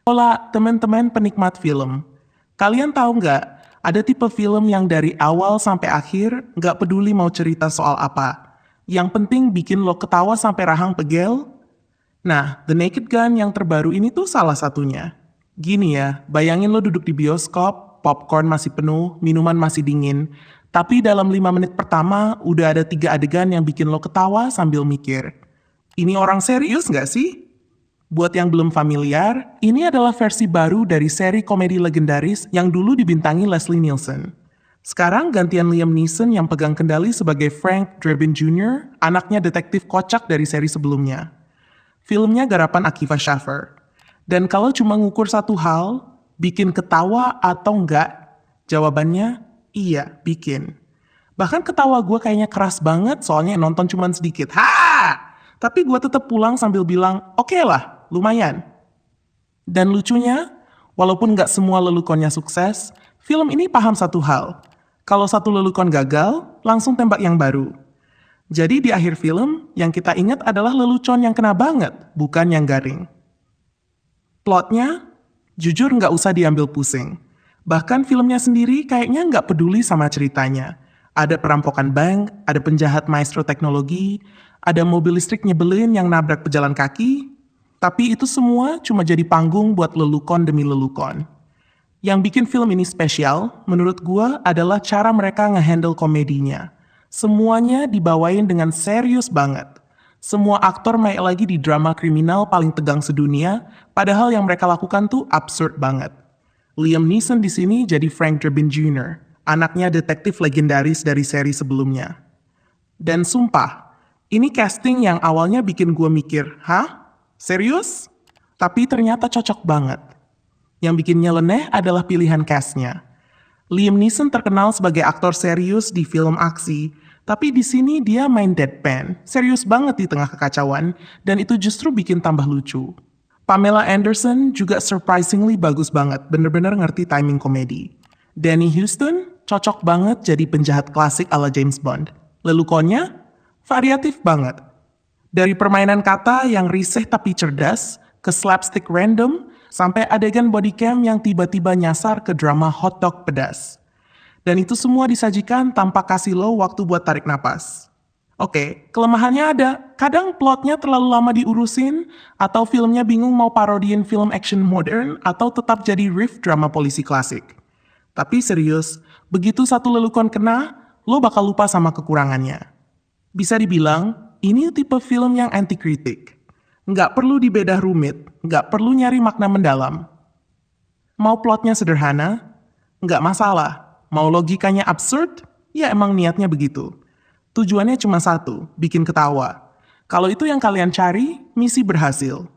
Hola teman-teman penikmat film. Kalian tahu nggak, ada tipe film yang dari awal sampai akhir nggak peduli mau cerita soal apa. Yang penting bikin lo ketawa sampai rahang pegel. Nah, The Naked Gun yang terbaru ini tuh salah satunya. Gini ya, bayangin lo duduk di bioskop, popcorn masih penuh, minuman masih dingin. Tapi dalam 5 menit pertama, udah ada 3 adegan yang bikin lo ketawa sambil mikir. Ini orang serius nggak sih? Buat yang belum familiar, ini adalah versi baru dari seri komedi legendaris yang dulu dibintangi Leslie Nielsen. Sekarang gantian Liam Neeson yang pegang kendali sebagai Frank Drebin Jr., anaknya detektif kocak dari seri sebelumnya. Filmnya garapan Akiva Schaffer. Dan kalau cuma ngukur satu hal, bikin ketawa atau enggak? Jawabannya, iya, bikin. Bahkan ketawa gue kayaknya keras banget soalnya nonton cuma sedikit. Ha! Tapi gue tetap pulang sambil bilang, oke lah, lumayan. Dan lucunya, walaupun nggak semua lelukonnya sukses, film ini paham satu hal. Kalau satu lelukon gagal, langsung tembak yang baru. Jadi di akhir film, yang kita ingat adalah lelucon yang kena banget, bukan yang garing. Plotnya, jujur nggak usah diambil pusing. Bahkan filmnya sendiri kayaknya nggak peduli sama ceritanya. Ada perampokan bank, ada penjahat maestro teknologi, ada mobil listrik nyebelin yang nabrak pejalan kaki, tapi itu semua cuma jadi panggung buat lelukon demi lelukon. Yang bikin film ini spesial, menurut gua, adalah cara mereka ngehandle komedinya. Semuanya dibawain dengan serius banget. Semua aktor main lagi di drama kriminal paling tegang sedunia, padahal yang mereka lakukan tuh absurd banget. Liam Neeson di sini jadi Frank Drebin Jr., anaknya detektif legendaris dari seri sebelumnya. Dan sumpah, ini casting yang awalnya bikin gue mikir, hah? Serius? Tapi ternyata cocok banget. Yang bikin nyeleneh adalah pilihan castnya. Liam Neeson terkenal sebagai aktor serius di film aksi, tapi di sini dia main deadpan, serius banget di tengah kekacauan, dan itu justru bikin tambah lucu. Pamela Anderson juga surprisingly bagus banget, bener-bener ngerti timing komedi. Danny Huston cocok banget jadi penjahat klasik ala James Bond. Lelukonnya variatif banget. Dari permainan kata yang risih tapi cerdas, ke slapstick random, sampai adegan bodycam yang tiba-tiba nyasar ke drama hotdog pedas. Dan itu semua disajikan tanpa kasih lo waktu buat tarik napas. Oke, kelemahannya ada. Kadang plotnya terlalu lama diurusin, atau filmnya bingung mau parodiin film action modern, atau tetap jadi riff drama polisi klasik. Tapi serius, begitu satu lelukon kena, lo bakal lupa sama kekurangannya. Bisa dibilang, ini tipe film yang anti-kritik. Nggak perlu dibedah rumit, nggak perlu nyari makna mendalam. Mau plotnya sederhana? Nggak masalah. Mau logikanya absurd? Ya emang niatnya begitu. Tujuannya cuma satu, bikin ketawa. Kalau itu yang kalian cari, misi berhasil.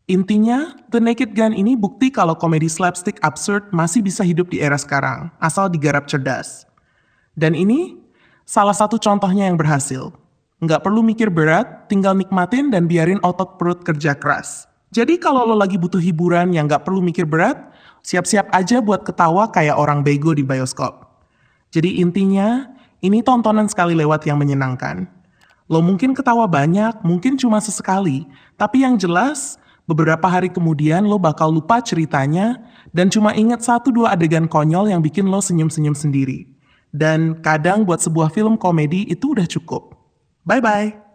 Intinya, The Naked Gun ini bukti kalau komedi slapstick absurd masih bisa hidup di era sekarang, asal digarap cerdas. Dan ini salah satu contohnya yang berhasil. Nggak perlu mikir berat, tinggal nikmatin dan biarin otot perut kerja keras. Jadi kalau lo lagi butuh hiburan yang nggak perlu mikir berat, siap-siap aja buat ketawa kayak orang bego di bioskop. Jadi intinya, ini tontonan sekali lewat yang menyenangkan. Lo mungkin ketawa banyak, mungkin cuma sesekali, tapi yang jelas, beberapa hari kemudian lo bakal lupa ceritanya dan cuma inget 1-2 adegan konyol yang bikin lo senyum-senyum sendiri. Dan kadang buat sebuah film komedi itu udah cukup. Bye-bye!